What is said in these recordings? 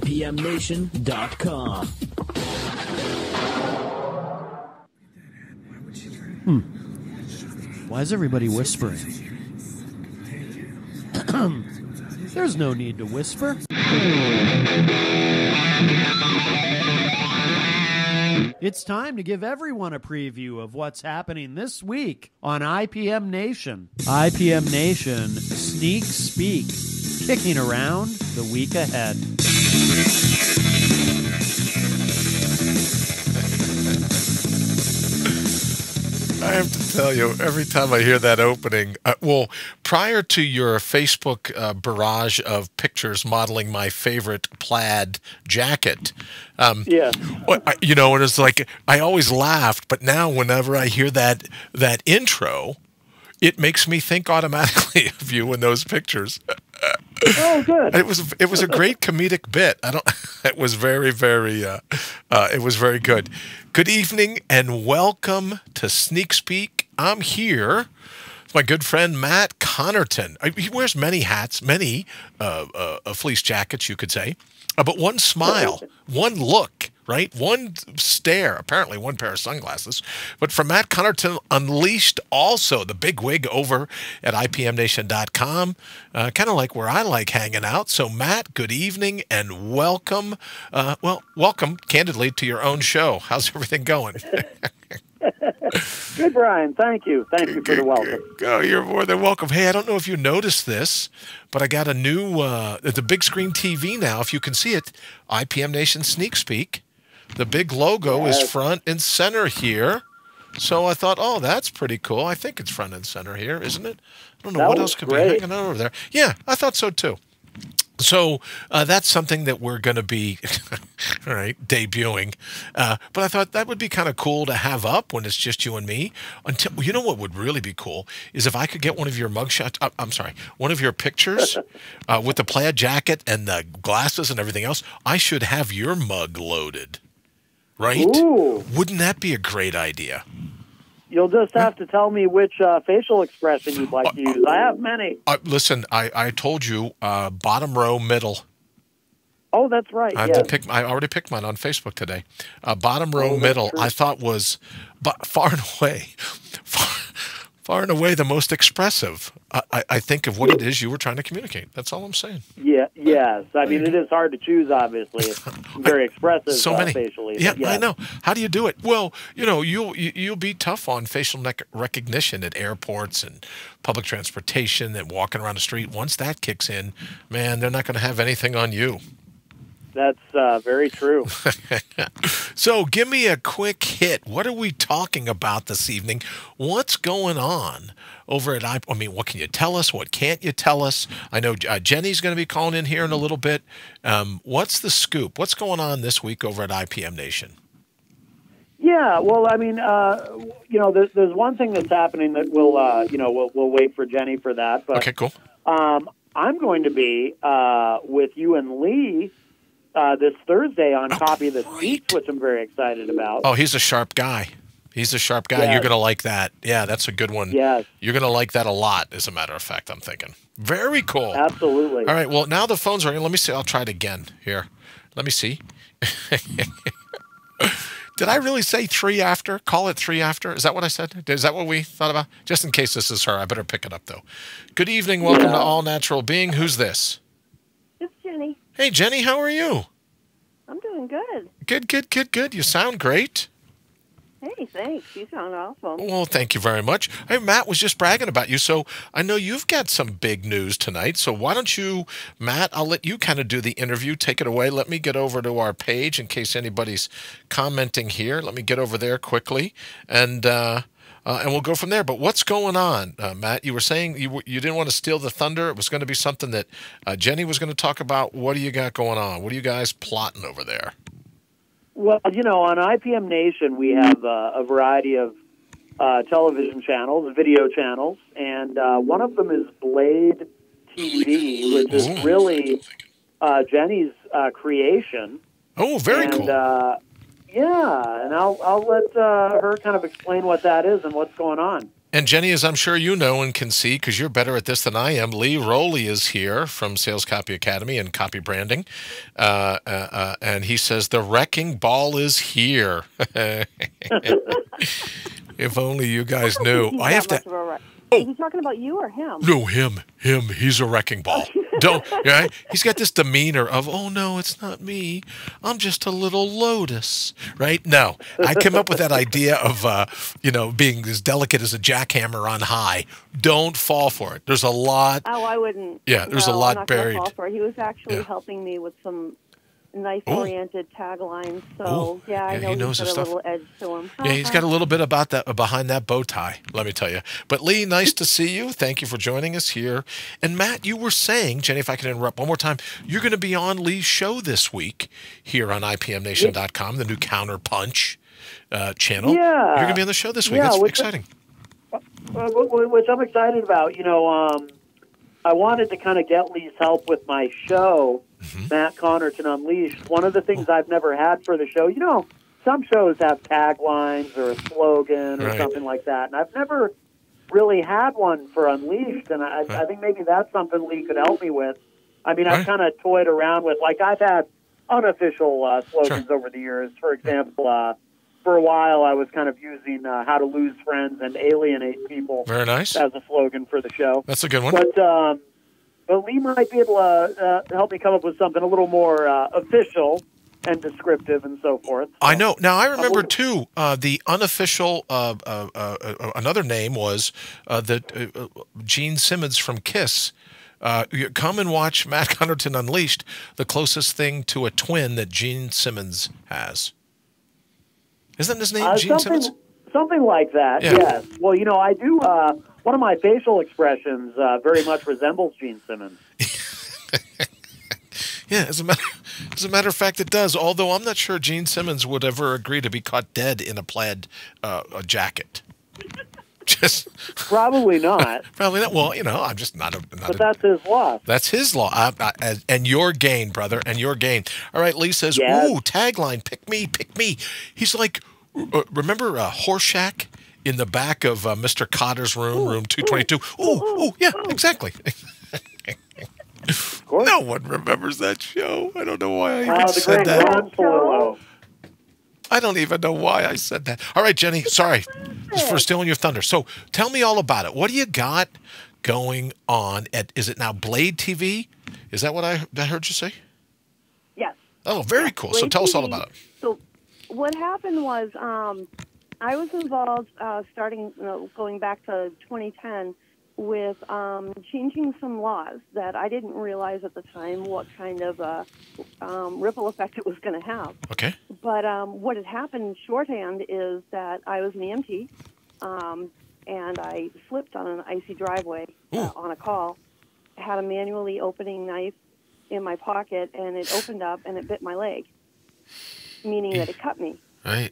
ipmNation.com. Why is everybody whispering? There's no need to whisper. It's time to give everyone a preview of what's happening this week on IPM Nation. IPM Nation Sneak Speak, kicking around the week ahead. I have to tell you, every time I hear that opening, prior to your Facebook barrage of pictures modeling my favorite plaid jacket, yeah, you know, and it's like I always laughed, but now whenever I hear that intro, it makes me think automatically of you in those pictures. Oh, good. It was a great comedic bit. It was very, very. It was very good. Good evening and welcome to Sneak Speak. I'm here with my good friend Matt Connarton. He wears many hats, many fleece jackets, you could say, but one smile, one look. Right? One stare, apparently one pair of sunglasses. But from Matt Connarton Unleashed, also the big wig over at ipmNation.com, kind of like where I like hanging out. So Matt, good evening and welcome. Welcome, candidly, to your own show. How's everything going? Good, Brian. Thank you. Thank you for the welcome. Oh, you're more than welcome. Hey, I don't know if you noticed this, but I got a new, the big screen TV now, if you can see it, IPM Nation Sneak Speak. The big logo is front and center here. So I thought, oh, that's pretty cool. I think it's front and center here, isn't it? I don't know what else could be hanging over there. Yeah, I thought so too. So that's something that we're going to be, all right, debuting. But I thought that would be kind of cool to have up when it's just you and me. Until, you know what would really be cool is if I could get one of your mugshots, one of your pictures with the plaid jacket and the glasses and everything else. I should have your mug loaded. Right? Ooh. Wouldn't that be a great idea? You'll just have to tell me which facial expression you'd like to use. I have many. Listen, I told you bottom row, middle. Oh, that's right. I already picked mine on Facebook today. Bottom row, middle. I thought was far and away the most expressive. I think of what it is you were trying to communicate. That's all I'm saying. Yeah. Yes. I mean, it is hard to choose. Obviously, it's very expressive. So many facially. Yeah, yes. I know. How do you do it? Well, you know, you'll be tough on facial recognition at airports and public transportation and walking around the street. Once that kicks in, man, they're not going to have anything on you. That's very true. So give me a quick hit. What are we talking about this evening? What's going on over at I mean, what can you tell us? What can't you tell us? I know Jenny's going to be calling in here in a little bit. What's the scoop? What's going on this week over at IPM Nation? Yeah, well, I mean, you know, there's one thing that's happening that we'll wait for Jenny for that. But, okay, cool. I'm going to be with you and Lee this Thursday on Copy the Speech, which I'm very excited about. Oh, he's a sharp guy. He's a sharp guy. Yes. You're going to like that. Yeah, that's a good one. Yes. You're going to like that a lot, as a matter of fact, I'm thinking. Very cool. Absolutely. All right, well, now the phone's ringing. Let me see. I'll try it again here. Let me see. Did I really say 3 after? Call it 3 after? Is that what I said? Is that what we thought about? Just in case this is her, I better pick it up, though. Good evening. Welcome to All Natural Being. Who's this? It's Jenny. Hey, Jenny, how are you? I'm doing good. Good. You sound great. Hey, thanks. You sound awesome. Well, thank you very much. Hey, Matt was just bragging about you, so I know you've got some big news tonight. So why don't you, Matt, I'll let you kind of do the interview. Take it away. Let me get over to our page in case anybody's commenting here. Let me get over there quickly, and we'll go from there. But what's going on, Matt? You were saying you didn't want to steal the thunder. It was going to be something that Jenny was going to talk about. What do you got going on? What are you guys plotting over there? Well, you know, on IPM Nation, we have a variety of television channels, video channels, and one of them is Blade TV, which is really Jenny's creation. Oh, very cool. Yeah, and I'll let her kind of explain what that is and what's going on. And Jenny, as I'm sure you know and can see, because you're better at this than I am, Lee Rowley is here from Sales Copy Academy and Copy Branding. And he says, the wrecking ball is here. If only you guys knew. I have to. Is he talking about you or him? No, him. He's a wrecking ball. Don't. Right? He's got this demeanor of, oh no, it's not me. I'm just a little lotus. Right? No, I came up with that idea of, being as delicate as a jackhammer on high. Don't fall for it. There's a lot. Oh, I wouldn't. Yeah, there's a lot buried. Fall for it. He was actually helping me with some nice-oriented taglines. So I know he knows he's his got a stuff. little edge to him. Yeah, he's got a little bit about that behind that bow tie, let me tell you. But Lee, nice to see you. Thank you for joining us here. And Matt, you were saying, Jenny, if I can interrupt one more time, you're going to be on Lee's show this week here on ipmNation.com, the new CounterPunch channel. Yeah. You're going to be on the show this week. Yeah, That's exciting. Which I'm excited about. I wanted to kind of get Lee's help with my show, Matt Connarton Unleashed. One of the things I've never had for the show, some shows have taglines or a slogan or something like that, and I've never really had one for Unleashed, and I think maybe that's something Lee could help me with. I mean, I've kind of toyed around with, I've had unofficial slogans over the years. For example, for a while, I was kind of using how to lose friends and alienate people. Very nice. As a slogan for the show. That's a good one. But Lee might be able to help me come up with something a little more official and descriptive and so forth. So, I know. Now, I remember, too, the unofficial, another name was Gene Simmons from KISS. Come and watch Matt Connarton Unleashed, the closest thing to a twin that Gene Simmons has. Isn't his name Gene Simmons? Something like that, yes. Well, I do, one of my facial expressions very much resembles Gene Simmons. Yeah, as a matter of fact, it does, although I'm not sure Gene Simmons would ever agree to be caught dead in a plaid a jacket. Probably not. Probably not. Well, I'm just not a... But that's his law. That's his law. And your gain, brother, and your gain. All right, Lee says, ooh, tagline, pick me, pick me. He's like, remember Horseshack in the back of Mr. Cotter's room, room 222? Ooh, yeah, exactly. No one remembers that show. I don't know why I even said that. I don't even know why I said that. All right, Jenny, sorry for stealing your thunder. So tell me all about it. What do you got going on is it now Blade TV? Is that what I heard you say? Yes. Oh, very cool. Blade so tell us all TV. about it. So what happened was I was involved going back to 2010 with changing some laws that I didn't realize at the time what kind of ripple effect it was going to have. Okay. But what had happened in shorthand is that I was an EMT, and I slipped on an icy driveway on a call. I had a manually opening knife in my pocket, and it opened up, and it bit my leg, meaning that it cut me. Right.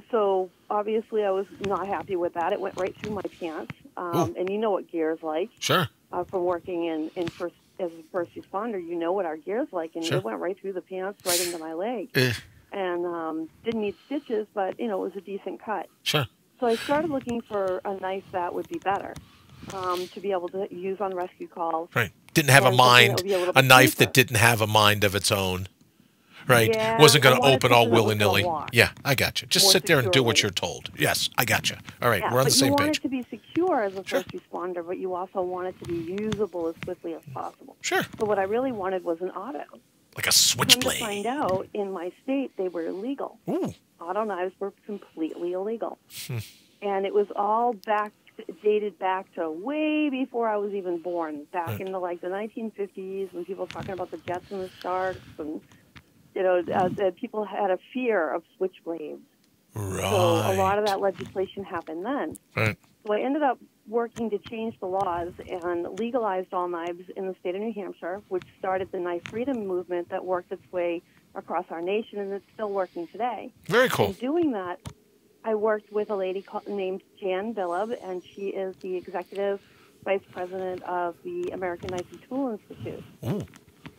So obviously I was not happy with that. It went right through my pants. And you know what gear is like. Sure. From working as a first responder, you know what our gear is like. And it went right through the pants, right into my leg. And didn't need stitches, but, it was a decent cut. Sure. So I started looking for a knife that would be better to be able to use on rescue calls. Right. Didn't have a mind, a knife that didn't have a mind of its own. Right. Yeah, wasn't going to open all willy-nilly. Walk. Yeah, I got you. Just More sit there and do what securely. you're told. Yes, I got you. All right, we're on the same page. You want page. it to be secure as a first responder, but you also want it to be usable as quickly as possible. Sure. So what I really wanted was an auto. Like a switchblade. Come to find out, in my state, they were illegal. Ooh. Auto knives were completely illegal. And it was all dated back to way before I was even born, back in the 1950s when people were talking about the Jets and the Sharks and people had a fear of switchblades. Right. So a lot of that legislation happened then. Right. So I ended up working to change the laws and legalized all knives in the state of New Hampshire, which started the knife freedom movement that worked its way across our nation, and it's still working today. Very cool. In doing that, I worked with a lady named Jan Billup, and she is the executive vice president of the American Knife and Tool Institute. Ooh.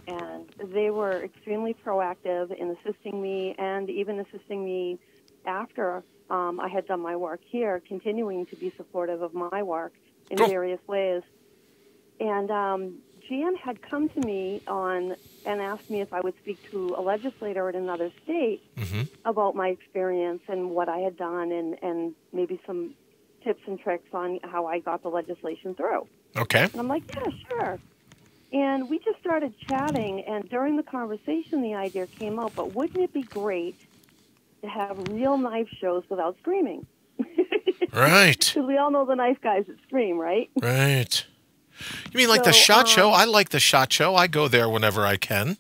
And they were extremely proactive in assisting me and even assisting me after I had done my work here, continuing to be supportive of my work in Cool. various ways. And Jan had come to me and asked me if I would speak to a legislator in another state about my experience and what I had done and maybe some tips and tricks on how I got the legislation through. Okay. And I'm like, yeah, sure. And we just started chatting, and during the conversation, the idea came out, but wouldn't it be great to have real knife shows without screaming? Right. Because we all know the knife guys that scream, right? Right. You mean like the SHOT Show? I like the SHOT Show. I go there whenever I can.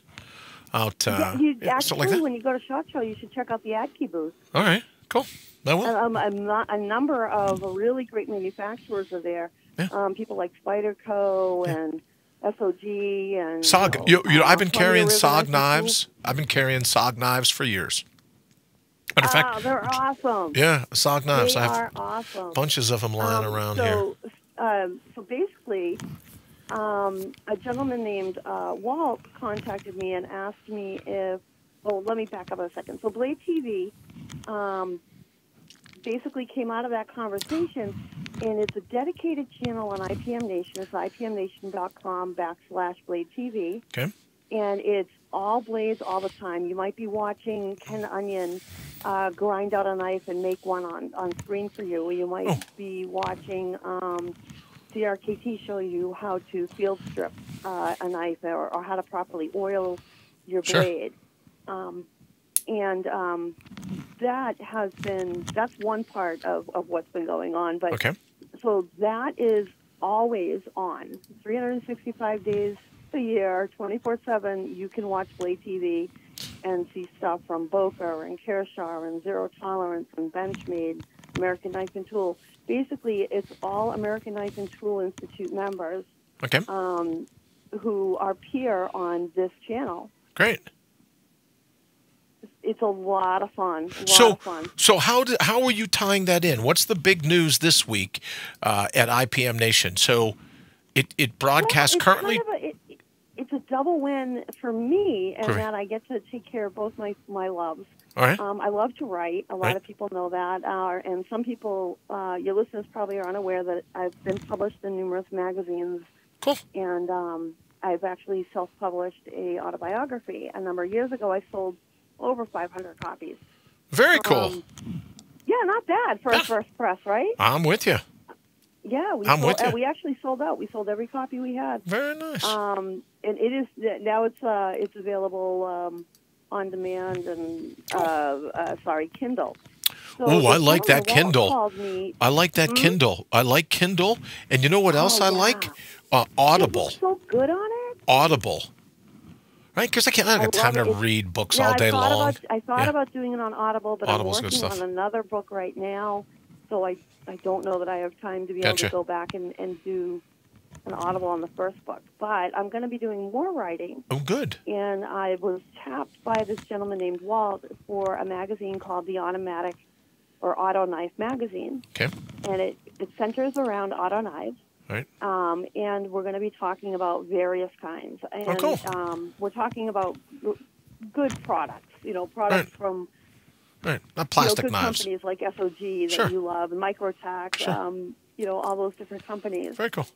Out, Actually, something like that. when you go to SHOT Show, you should check out the Adkey booth. All right. Cool. I will. A number of really great manufacturers are there. Yeah. People like Spyderco and SOG and SOG. I've been carrying Columbia SOG River knives. I've been carrying SOG knives for years. Matter of fact, they're awesome. yeah, SOG knives. They I have are awesome. bunches of them lying around here. So basically, a gentleman named Walt contacted me and asked me if. Well, let me back up a second. So Blade TV basically came out of that conversation, and it's a dedicated channel on ipmNation. It's ipmnation.com/Blade TV. Okay. And it's all blades all the time. You might be watching Ken Onion grind out a knife and make one on screen for you. Or you might be watching CRKT show you how to field strip a knife or how to properly oil your blade. That's one part of what's been going on. But so that is always on 365 days a year, 24/7. You can watch Blade TV and see stuff from Boca and Kershaw and Zero Tolerance and Benchmade, American Knife and Tool. Basically, it's all American Knife and Tool Institute members who are peer on this channel. Great. It's a lot of fun. So how are you tying that in? What's the big news this week at ipmNation? So it broadcasts currently. It's a double win for me, and that I get to take care of both my loves. All right. I love to write. A lot of people know that, and some people, your listeners probably are unaware that I've been published in numerous magazines. Cool. And I've actually self-published a autobiography. A number of years ago, I sold over 500 copies. Very cool. Yeah, not bad for a first press, right? I'm with you. Yeah, we actually sold out. We sold every copy we had. Very nice. And it is now it's available on demand and Kindle. So I like that Kindle. I like that Mm-hmm. Kindle. I like Kindle, and you know what else I like? Audible. It's so good on it. Audible. Right? Because I don't have time to read books all day long. I thought about doing it on Audible, but Audible's I'm working on another book right now, so I don't know that I have time to be able to go back and do an Audible on the first book. But I'm going to be doing more writing. Oh, good. And I was tapped by this gentleman named Walt for a magazine called the Automatic or Auto Knife Magazine. Okay. And it centers around auto knives. Right. And we're going to be talking about various kinds. And cool. We're talking about good products, products from not plastic good knives. companies like SOG that you love, and Microtac, all those different companies. Very cool.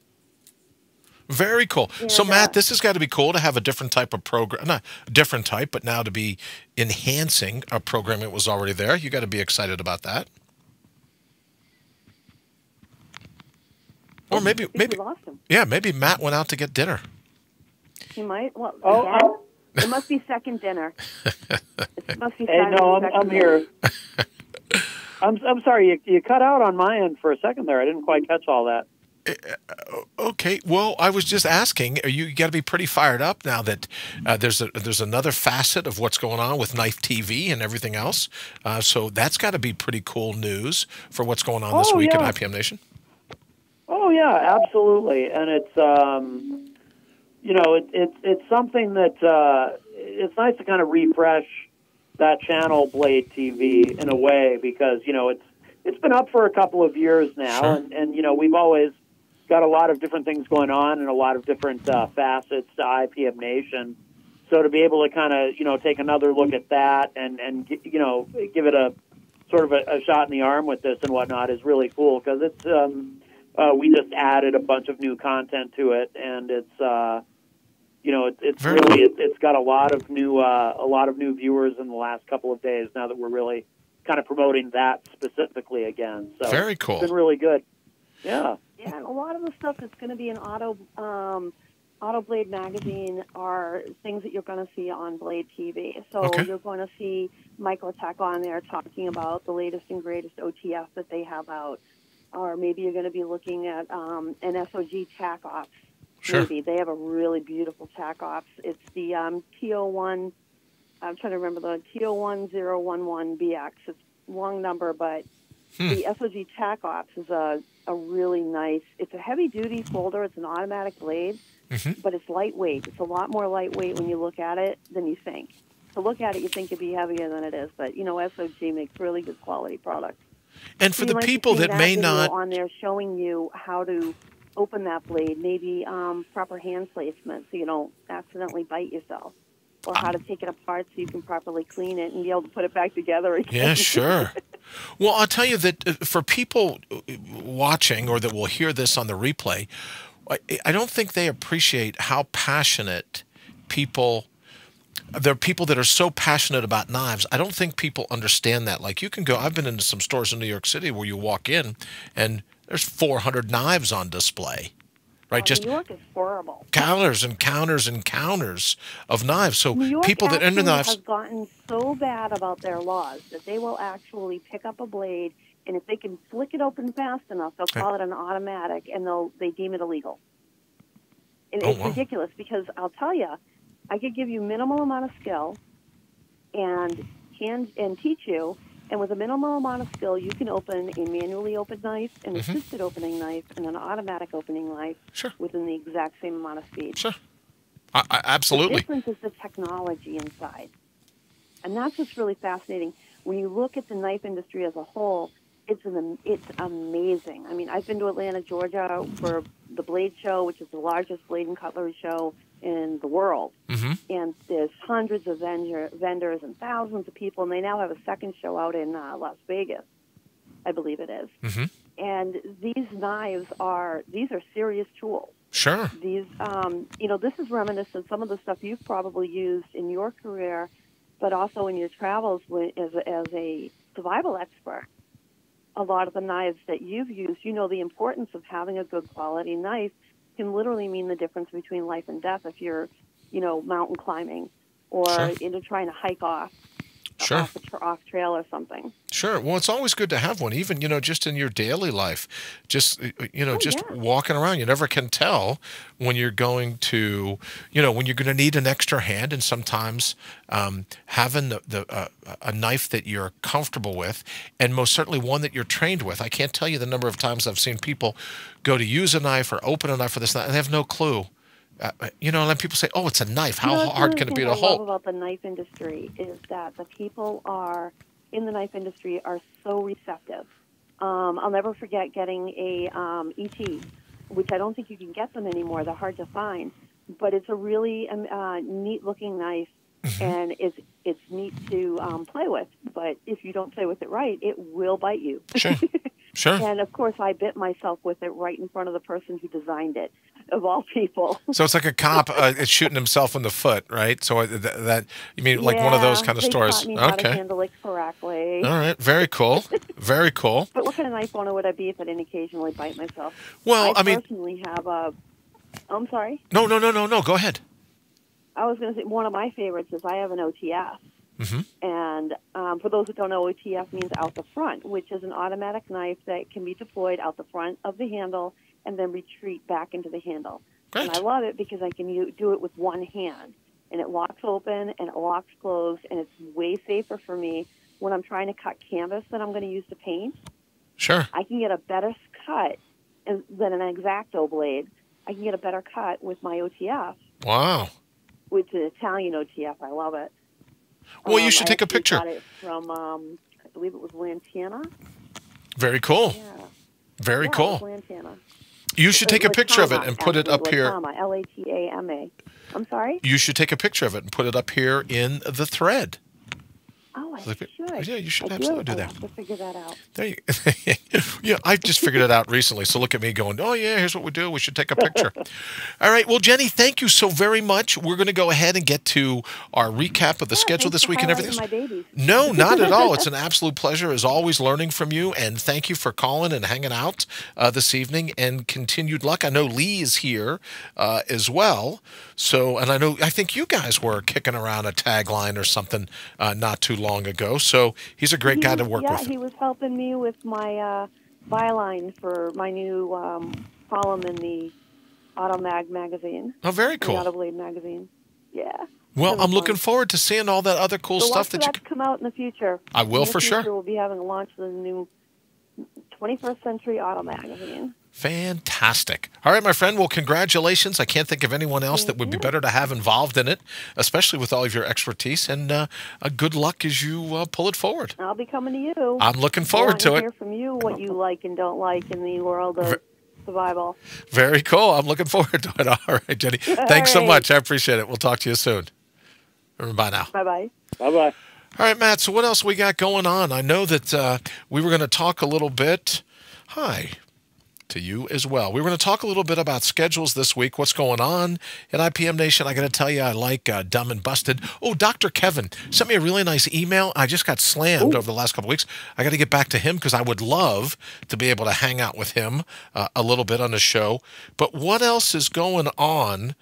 Very cool. And, so, Matt, this has got to be cool to have a different type of program. Not a different type, but now to be enhancing a program that was already there. You got to be excited about that. Or maybe maybe Matt went out to get dinner. He might. Well, it must be second dinner. It must be. Hey, no, I'm here. I'm sorry, you cut out on my end for a second there. I didn't quite catch all that. Okay, well, I was just asking. You got to be pretty fired up now that there's another facet of what's going on with Knife TV and everything else. So that's got to be pretty cool news for what's going on this week at ipmNation. Oh yeah, absolutely, and it's it's something that it's nice to kind of refresh that channel, Blade TV, in a way, because it's been up for a couple of years now, and we've always got a lot of different things going on and a lot of different facets to ipmNation. So to be able to kind of take another look at that and give it sort of a shot in the arm with this and whatnot is really cool because it's we just added a bunch of new content to it, and it's it's really it's got a lot of new viewers in the last couple of days now that we're really kind of promoting that specifically again. So very cool. It's been really good. Yeah. Yeah, and a lot of the stuff that's going to be in Auto Blade magazine are things that you're going to see on Blade TV. So you're going to see Microtech on there talking about the latest and greatest OTF that they have out. Or maybe you're going to be looking at an SOG TAC Ops. Sure. Maybe. They have a really beautiful TAC Ops. It's the TO1, I'm trying to remember the TO1011BX. It's a long number, but the SOG TAC Ops is a really nice, it's a heavy-duty folder. It's an automatic blade, but it's lightweight. It's a lot more lightweight when you look at it than you think. To look at it, you think it'd be heavier than it is, but, SOG makes really good quality products. And for the people that may not... on there showing you how to open that blade, maybe proper hand placement so you don't accidentally bite yourself, or how to take it apart so you can properly clean it and be able to put it back together again. Yeah, sure. Well, I'll tell you that for people watching or that will hear this on the replay, I don't think they appreciate how passionate people... There are people that are so passionate about knives. I don't think people understand that. Like, you can go... I've been into some stores in New York City where you walk in and there's 400 knives on display, right? Just New York is horrible. Counters and counters and counters of knives. So New York people that enter knives has gotten so bad about their laws that they will actually pick up a blade, and if they can flick it open fast enough, they'll call it an automatic, and they deem it illegal. And it's ridiculous because I'll tell you, I could give you minimal amount of skill and teach you. And with a minimal amount of skill, you can open a manually opened knife, an assisted opening knife, and an automatic opening knife within the exact same amount of speed. Sure. Absolutely. The difference is the technology inside. And that's what's really fascinating. When you look at the knife industry as a whole, it's amazing. I mean, I've been to Atlanta, Georgia for the Blade Show, which is the largest blade and cutlery show in the world. And there's hundreds of vendors and thousands of people, and they now have a second show out in Las Vegas, I believe it is. And these knives are serious tools. Sure. These, this is reminiscent of some of the stuff you've probably used in your career, but also in your travels as a survival expert. A lot of the knives that you've used, the importance of having a good quality knife can literally mean the difference between life and death if you're, mountain climbing or trying to hike off trail or something. Sure. Well, it's always good to have one, even, just in your daily life. Just, walking around. You never can tell when you're going to, when you're going to need an extra hand. And sometimes having a knife that you're comfortable with, and most certainly one that you're trained with. I can't tell you the number of times I've seen people go to use a knife or open a knife for this, and they have no clue. And then people say, "Oh, it's a knife. How hard can it be to hold?" What I love about the knife industry is that the people in the knife industry are so receptive. I'll never forget getting a ET, which I don't think you can get them anymore. They're hard to find, but it's a really neat-looking knife, and it's neat to play with. But if you don't play with it right, it will bite you. Sure. Sure. And, of course, I bit myself with it right in front of the person who designed it, of all people. So it's like a cop it's shooting himself in the foot, right? So that you mean like one of those kind of stories? Taught me how to handle it correctly. All right. Very cool. Very cool. But what kind of knife owner would I be if I didn't occasionally bite myself? Well, I personally have a... I'm sorry? No. Go ahead. I was going to say one of my favorites is I have an OTF. And for those that don't know, OTF means out the front, which is an automatic knife that can be deployed out the front of the handle and then retreat back into the handle. Great. And I love it because I can do it with one hand. And it locks open and it locks closed, and it's way safer for me when I'm trying to cut canvas that I'm going to use to paint. Sure. I can get a better cut than an X-Acto blade. I can get a better cut with my OTF. Wow. Which is an Italian OTF. I love it. Well, you should take a picture. I got it from, I believe it was Lantana. Very cool. Yeah. Very cool. It was Lantana. You should take a picture of it and put it up here. Latama. I'm sorry? You should take a picture of it and put it up here in the thread. Oh, I So should. yeah, you should I absolutely do I that. have to figure that out. There you, yeah, I just figured it out recently. So look at me going, oh, yeah, here's what we do. We should take a picture. All right. Well, Jenny, thank you so very much. We're going to go ahead and get to our recap of the schedule Thanks this for week and everything. highlighting my babies. No, not at all. It's an absolute pleasure, as always, learning from you. And thank you for calling and hanging out this evening, and continued luck. I know Lee is here as well. So, and I think you guys were kicking around a tagline or something not too long ago. So he's a great guy to work with. Yeah, he was helping me with my byline for my new column in the Automag magazine. Oh, very cool. The Autoblade magazine. Yeah. Well, I'm looking forward to seeing all that other cool stuff that you can come out in the future. I will, in the for future, sure. We'll be having a launch of the new 21st Century Auto magazine. Fantastic. All right, my friend. Well, congratulations. I can't think of anyone else that would be better to have involved in it, especially with all of your expertise. And good luck as you pull it forward. I'll be coming to you. I'm looking forward to I want it. to hear from you what you like and don't like in the world of survival. Very cool. I'm looking forward to it. All right, Jenny. Thanks so much. I appreciate it. We'll talk to you soon. Bye now. Bye-bye. Bye-bye. All right, Matt, so what else we got going on? I know that we were going to talk a little bit. Hi to you as well. We were going to talk a little bit about schedules this week, what's going on at IPM Nation. I got to tell you, I like Dumb and Busted. Oh, Dr. Kevin sent me a really nice email. I just got slammed over the last couple of weeks. I got to get back to him because I would love to be able to hang out with him a little bit on the show. But what else is going on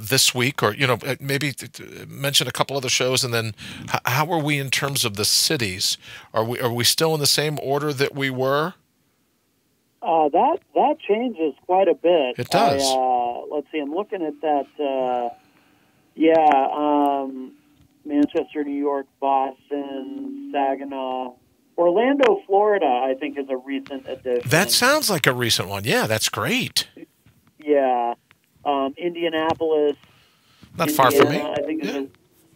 this week, or maybe mention a couple other shows, and then how are we in terms of the cities? Are we still in the same order that we were? That changes quite a bit. It does. Let's see. I'm looking at that. Manchester, New York, Boston, Saginaw, Orlando, Florida. I think is a recent addition. That sounds like a recent one. Yeah, that's great. Yeah. Indianapolis. Not far from me. I think is a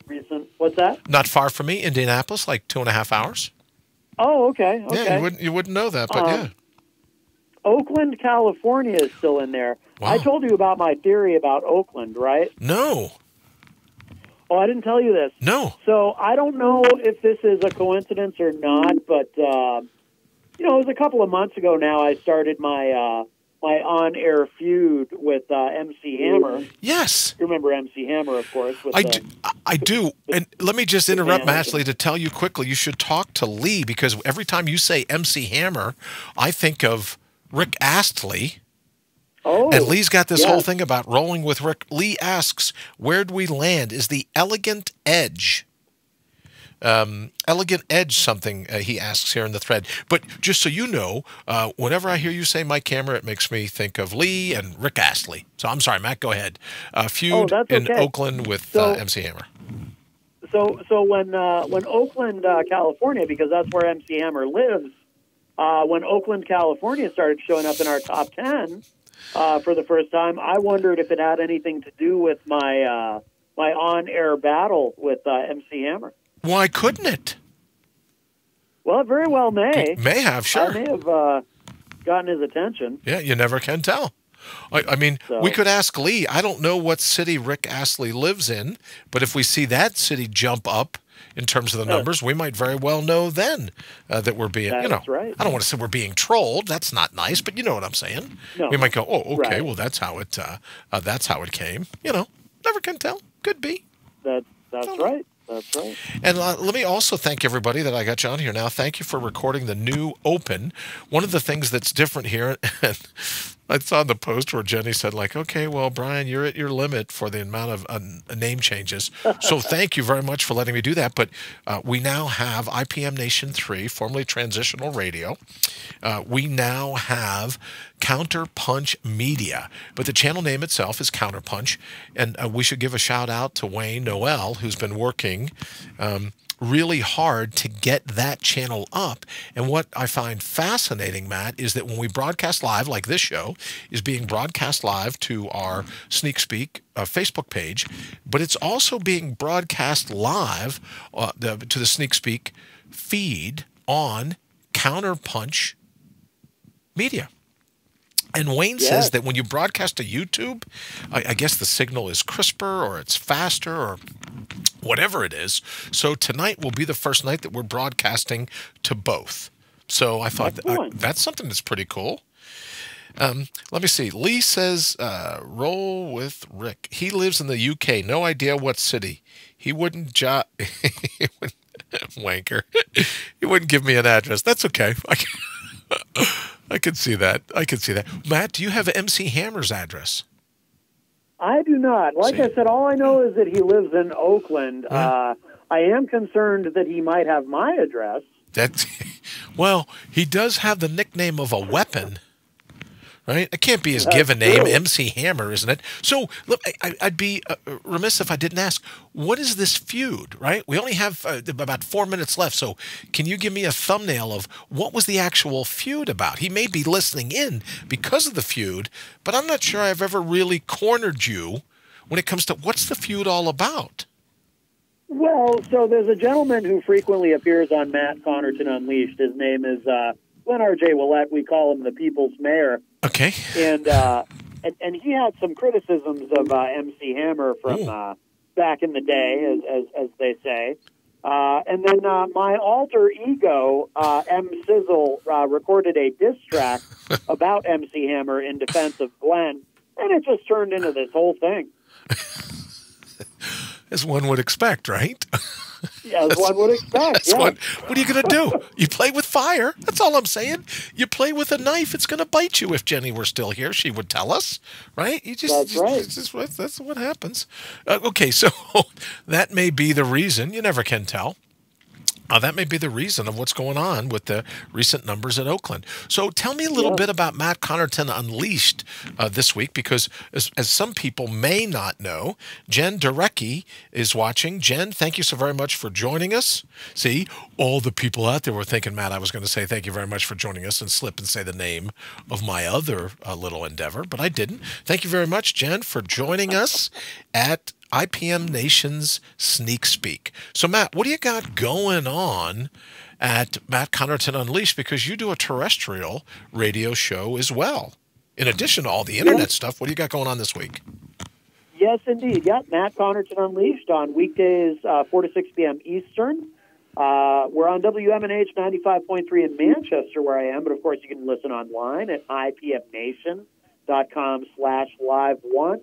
recent. What's that? Not far from me. Indianapolis, like 2.5 hours. Oh, okay. Yeah, you wouldn't know that, but yeah. Oakland, California is still in there. Wow. I told you about my theory about Oakland, right? No. Oh, I didn't tell you this. No. So I don't know if this is a coincidence or not, but it was a couple of months ago now I started my my on-air feud with MC Hammer. Yes. You remember MC Hammer, of course. I do. And let me just interrupt, Mashley, to tell you quickly, you should talk to Lee, because every time you say MC Hammer, I think of Rick Astley. Oh, and Lee's got this whole thing about rolling with Rick. Lee asks, where'd we land? Is the Elegant Edge something, he asks here in the thread. But just so you know, whenever I hear you say Mike Hammer, it makes me think of Lee and Rick Astley. So I'm sorry, Matt, go ahead. Feud in Oakland with MC Hammer. So when Oakland, California, because that's where MC Hammer lives, when Oakland, California started showing up in our top 10 for the first time, I wondered if it had anything to do with my my on-air battle with MC Hammer. Why couldn't it? Well, it very well may. It may have, sure. I may have gotten his attention. Yeah, you never can tell. I mean, we could ask Lee. I don't know what city Rick Astley lives in, but if we see that city jump up in terms of the numbers, we might very well know then that we're being, That's right. I don't want to say we're being trolled. That's not nice, but you know what I'm saying. No. We might go, oh, okay, right. well, that's how it came. Never can tell. Could be. That's right. That's right. And let me also thank everybody that I got you on here now. Thank you for recording the new Open. One of the things that's different here, and I saw the post where Jenny said, like, okay, well, Brian, you're at your limit for the amount of name changes. So thank you very much for letting me do that. But we now have IPM Nation 3, formerly Transitional Radio. We now have CounterPunch Media, but the channel name itself is CounterPunch. And we should give a shout out to Wayne Noel, who's been working really hard to get that channel up. And what I find fascinating, Matt, is that when we broadcast live, like this show is being broadcast live to our Sneak Speak Facebook page, but it's also being broadcast live to the Sneak Speak feed on CounterPunch Media. And Wayne says that when you broadcast to YouTube, I guess the signal is crisper or it's faster or whatever it is. So tonight will be the first night that we're broadcasting to both. So I thought that's something that's pretty cool. Let me see. Lee says, roll with Rick. He lives in the UK. No idea what city. He wouldn't wanker. He wouldn't give me an address. That's okay. I can see that. I can see that. Matt, do you have MC Hammer's address? I do not. Like I said, all I know is that he lives in Oakland. I am concerned that he might have my address. Well, he does have the nickname of a weapon. Right? It can't be his given name, MC Hammer, isn't it? So, look, I'd be remiss if I didn't ask, what is this feud, right? We only have about 4 minutes left, so can you give me a thumbnail of what was the actual feud about? He may be listening in because of the feud, but I'm not sure I've ever really cornered you when it comes to what's the feud all about. Well, so there's a gentleman who frequently appears on Matt Connarton Unleashed. His name is Glenn R.J. Willett. We call him the People's Mayor. Okay. And he had some criticisms of MC Hammer from back in the day, as they say. And then my alter ego, M. Sizzle, recorded a diss track about MC Hammer in defense of Glenn, and it just turned into this whole thing. As one would expect, right? Yeah, as one would expect. Yeah. What are you going to do? You play with fire. That's all I'm saying. You play with a knife. It's going to bite you. If Jenny were still here, she would tell us, right? That's right. That's what happens. Okay, so that may be the reason. You never can tell. That may be the reason of what's going on with the recent numbers at Oakland. So tell me a little bit about Matt Connarton Unleashed this week, because as some people may not know, Jen Durecki is watching. Jen, thank you so very much for joining us. See, all the people out there were thinking, Matt, I was going to say thank you very much for joining us and slip and say the name of my other little endeavor, but I didn't. Thank you very much, Jen, for joining us at ipmNation's Sneak Speak. So, Matt, what do you got going on at Matt Connarton Unleashed? Because you do a terrestrial radio show as well. In addition to all the internet stuff, what do you got going on this week? Yes, indeed. Yeah, Matt Connarton Unleashed on weekdays, 4 to 6 p.m. Eastern. We're on WMNH 95.3 in Manchester, where I am, but of course you can listen online at ipmNation.com/live1.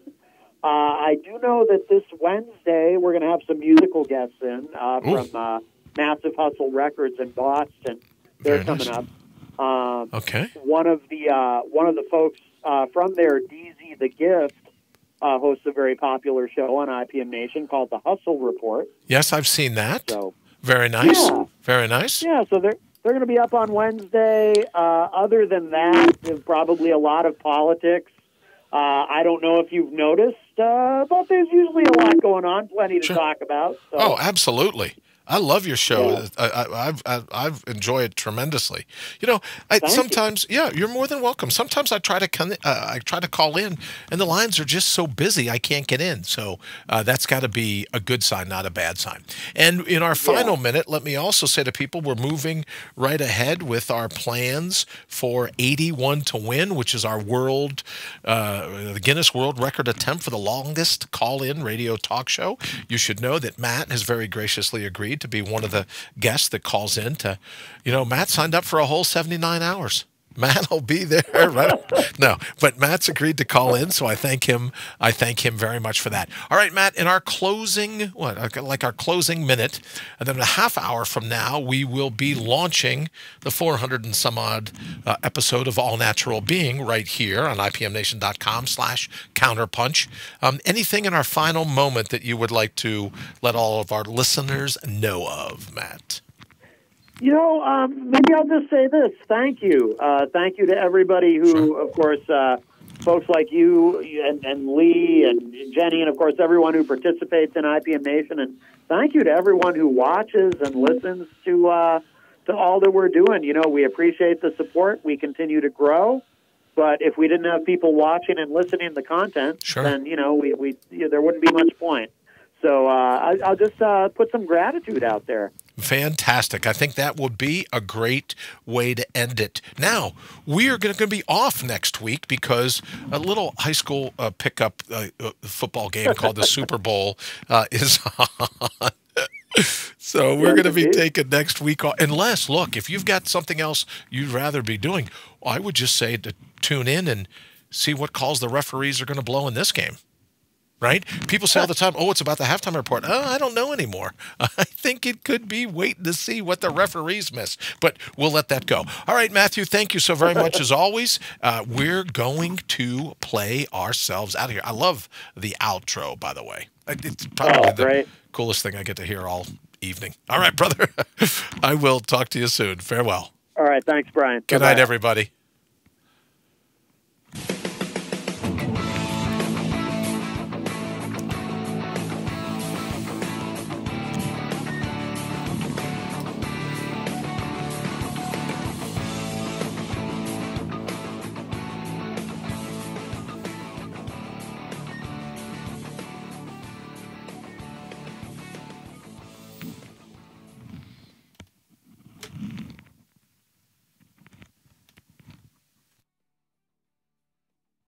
I do know that this Wednesday we're going to have some musical guests in from Massive Hustle Records in Boston. They're coming up. Okay. One of the folks from there, DZ the Gift, hosts a very popular show on IPM Nation called The Hustle Report. Yes, I've seen that. So very nice. Yeah. Very nice. Yeah, so they're going to be up on Wednesday. Other than that, there's probably a lot of politics. I don't know if you've noticed, but there's usually a lot going on, plenty to talk about. So. Oh, absolutely. I love your show. Yeah. I've enjoyed it tremendously. You know, sometimes you're more than welcome. Sometimes I try to call in, and the lines are just so busy I can't get in. So that's got to be a good sign, not a bad sign. And in our final minute, let me also say to people, we're moving right ahead with our plans for 81 to Win, which is our the Guinness World Record attempt for the longest call-in radio talk show. You should know that Matt has very graciously agreed to be one of the guests that calls in to, Matt signed up for a whole 79 hours. Matt will be there, right? No, but Matt's agreed to call in, so I thank him very much for that. All right, Matt, in our closing, our closing minute, and then a half hour from now, we will be launching the 400 and some odd episode of All Natural Being right here on ipmNation.com/CounterPunch. Anything in our final moment that you would like to let all of our listeners know of, Matt? Maybe I'll just say this. Thank you. Thank you to everybody who, of course, folks like you and Lee and Jenny, and, of course, everyone who participates in IPM Nation. And thank you to everyone who watches and listens to all that we're doing. We appreciate the support. We continue to grow. But if we didn't have people watching and listening to the content, then, there wouldn't be much point. So I'll just put some gratitude out there. Fantastic. I think that would be a great way to end it. Now, we are going to be off next week because a little high school pickup football game called the Super Bowl is on. So we're going to be taking next week off. Unless, look, if you've got something else you'd rather be doing, I would just say to tune in and see what calls the referees are going to blow in this game. Right? People say all the time, oh, it's about the halftime report. Oh, I don't know anymore. I think it could be waiting to see what the referees miss. But we'll let that go. All right, Matthew, thank you so very much as always. We're going to play ourselves out of here. I love the outro, by the way. It's probably the coolest thing I get to hear all evening. All right, brother. I will talk to you soon. Farewell. All right. Thanks, Brian. Good night, everybody.